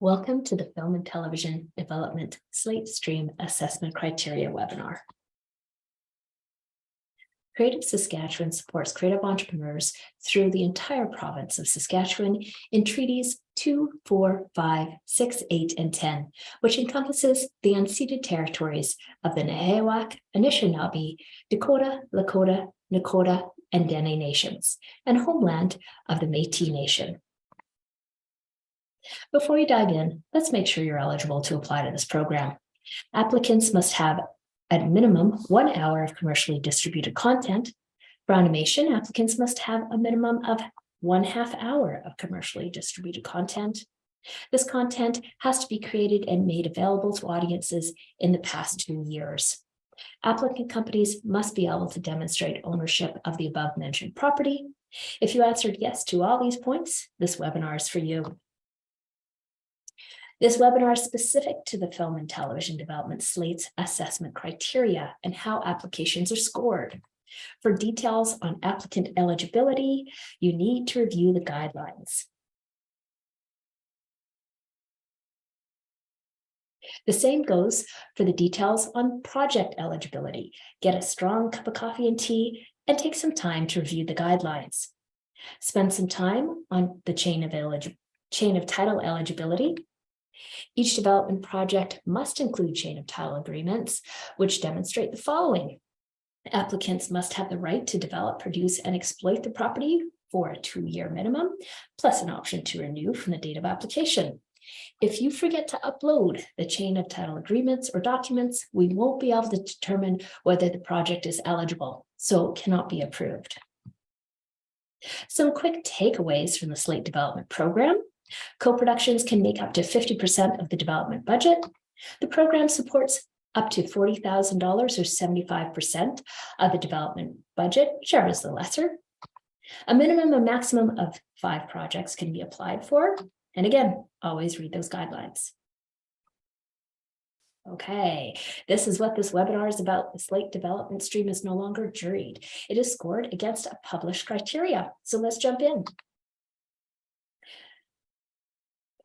Welcome to the Film and Television Development Slate Stream Assessment Criteria webinar. Creative Saskatchewan supports creative entrepreneurs through the entire province of Saskatchewan in treaties 2, 4, 5, 6, 8, and 10, which encompasses the unceded territories of the Nehiyawak, Anishinaabe, Dakota, Lakota, Nakota, and Dene nations, and homeland of the Métis Nation. Before we dive in, let's make sure you're eligible to apply to this program. Applicants must have at minimum 1 hour of commercially distributed content. For animation, applicants must have a minimum of 1/2 hour of commercially distributed content. This content has to be created and made available to audiences in the past 2 years. Applicant companies must be able to demonstrate ownership of the above mentioned property. If you answered yes to all these points, this webinar is for you. This webinar is specific to the Film and Television Development Slate's assessment criteria and how applications are scored. For details on applicant eligibility, you need to review the guidelines. The same goes for the details on project eligibility. Get a strong cup of coffee and tea and take some time to review the guidelines. Spend some time on the chain of title eligibility. Each development project must include chain of title agreements, which demonstrate the following. Applicants must have the right to develop, produce, and exploit the property for a 2-year minimum, plus an option to renew from the date of application. If you forget to upload the chain of title agreements or documents, we won't be able to determine whether the project is eligible, so it cannot be approved. Some quick takeaways from the Slate development program. Co-productions can make up to 50% of the development budget. The program supports up to $40,000 or 75% of the development budget, whichever is the lesser. A minimum and maximum of 5 projects can be applied for. And again, always read those guidelines. Okay, this is what this webinar is about. The Slate development stream is no longer juried. It is scored against a published criteria. So let's jump in.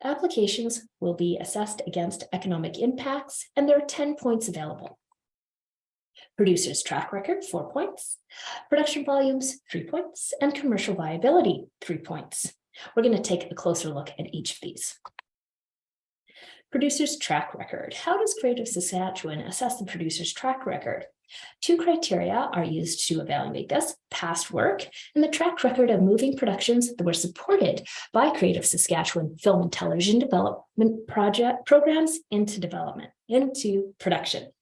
Applications will be assessed against economic impacts, and there are 10 points available. Producer's track record, 4 points. Production volumes, 3 points. And commercial viability, 3 points. We're going to take a closer look at each of these. Producer's track record. How does Creative Saskatchewan assess the producer's track record? 2 criteria are used to evaluate this: past work and the track record of moving productions that were supported by Creative Saskatchewan Film and Television Development programs into production.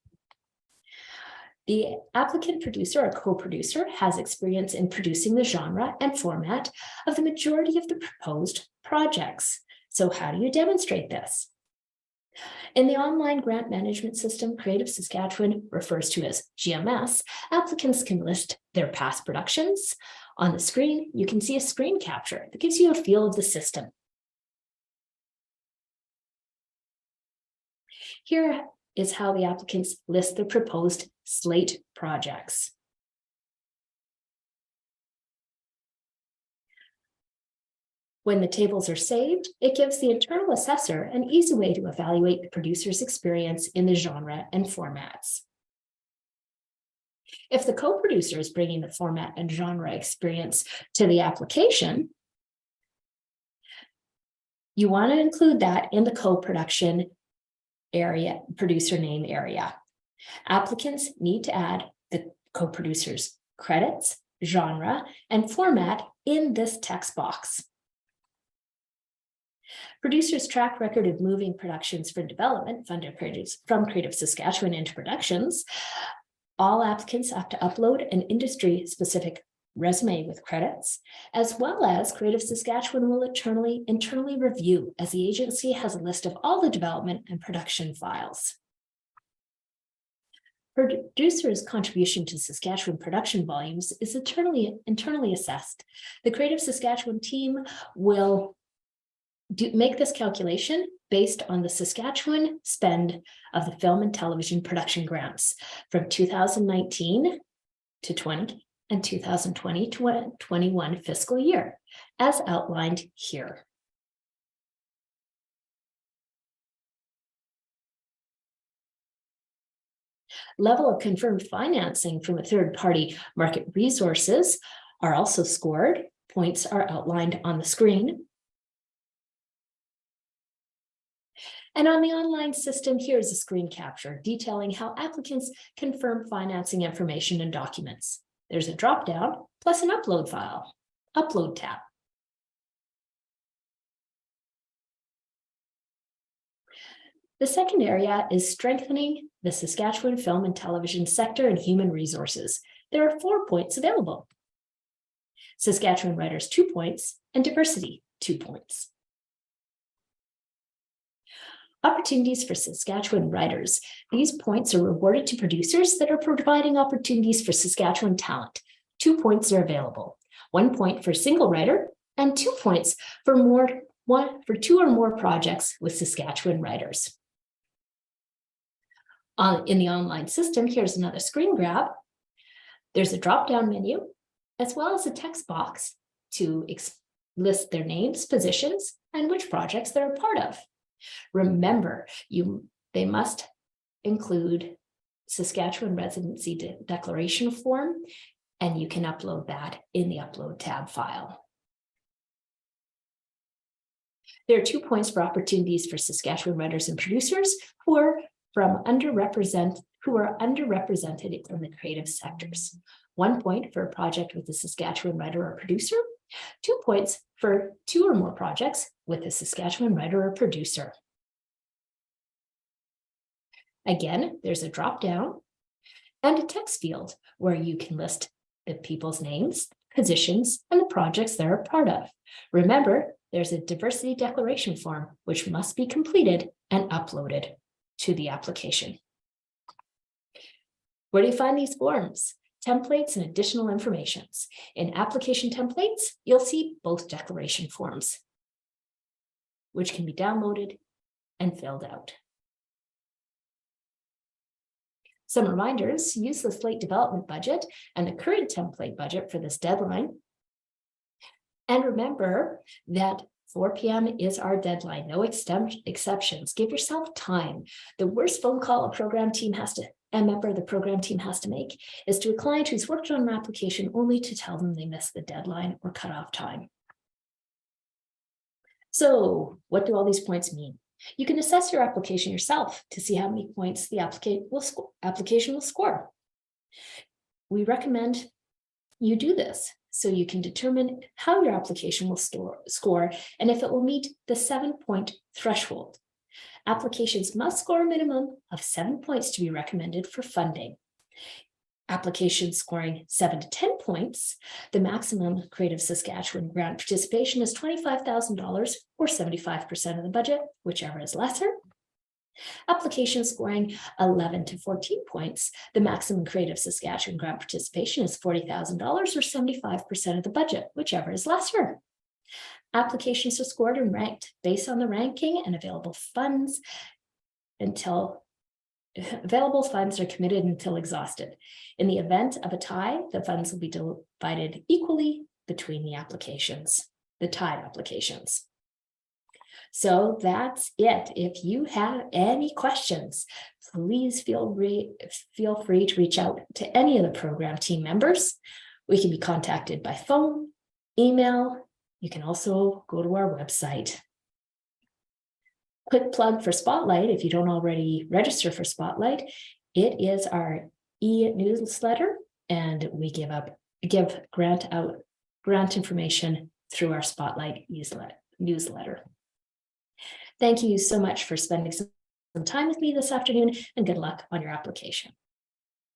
The applicant producer or co-producer has experience in producing the genre and format of the majority of the proposed projects. So how do you demonstrate this? In the online grant management system Creative Saskatchewan refers to as GMS, applicants can list their past productions. On the screen, you can see a screen capture that gives you a feel of the system. Here is how the applicants list their proposed Slate projects. When the tables are saved, it gives the internal assessor an easy way to evaluate the producer's experience in the genre and formats. If the co-producer is bringing the format and genre experience to the application, you want to include that in the co-production area, producer name area. Applicants need to add the co-producer's credits, genre, and format in this text box. Producer's track record of moving productions for development funded from Creative Saskatchewan into productions. All applicants have to upload an industry-specific resume with credits, as well as Creative Saskatchewan will internally review, as the agency has a list of all the development and production files. Producer's contribution to Saskatchewan production volumes is internally assessed. The Creative Saskatchewan team will make this calculation based on the Saskatchewan spend of the film and television production grants from 2019 to 20 and 2020 to 21 fiscal year, as outlined here. Level of confirmed financing from a third-party market resources are also scored. Points are outlined on the screen. And on the online system, here's a screen capture detailing how applicants confirm financing information and documents. There's a drop-down plus an upload file, upload tab. The second area is strengthening the Saskatchewan film and television sector and human resources. There are 4 points available. Saskatchewan writers, 2 points, and diversity, 2 points. Opportunities for Saskatchewan writers. These points are rewarded to producers that are providing opportunities for Saskatchewan talent. 2 points are available. 1 point for a single writer and 2 points for 2 or more projects with Saskatchewan writers. In the online system, here's another screen grab. There's a drop-down menu, as well as a text box to list their names, positions, and which projects they're a part of. Remember, they must include Saskatchewan residency declaration form, and you can upload that in the upload tab file. There are 2 points for opportunities for Saskatchewan writers and producers who are underrepresented in the creative sectors. 1 point for a project with a Saskatchewan writer or producer. 2 points for 2 or more projects with a Saskatchewan writer or producer. Again, there's a drop-down and a text field where you can list the people's names, positions, and the projects they're a part of. Remember, there's a diversity declaration form which must be completed and uploaded to the application. Where do you find these forms? Templates and additional informations. In application templates, you'll see both declaration forms, which can be downloaded and filled out. Some reminders: use the Slate development budget and the current template budget for this deadline. And remember that 4 p.m. is our deadline, no exceptions. Give yourself time. The worst phone call a member of the program team has to make is to a client who's worked on an application only to tell them they missed the deadline or cutoff time. So what do all these points mean? You can assess your application yourself to see how many points the application will score. We recommend you do this so you can determine how your application will score and if it will meet the 7-point threshold. Applications must score a minimum of 7 points to be recommended for funding. Applications scoring 7 to 10 points, the maximum Creative Saskatchewan grant participation is $25,000 or 75% of the budget, whichever is lesser. Applications scoring 11 to 14 points, the maximum Creative Saskatchewan grant participation is $40,000 or 75% of the budget, whichever is lesser. Applications are scored and ranked based on the ranking and available funds are committed until exhausted. In the event of a tie, the funds will be divided equally between the tied applications. So that's it. If you have any questions, please feel free to reach out to any of the program team members. We can be contacted by phone, email. You can also go to our website. Quick plug for Spotlight, if you don't already register for Spotlight, it is our e-newsletter, and we give grant information through our Spotlight newsletter. Thank you so much for spending some time with me this afternoon, and good luck on your application.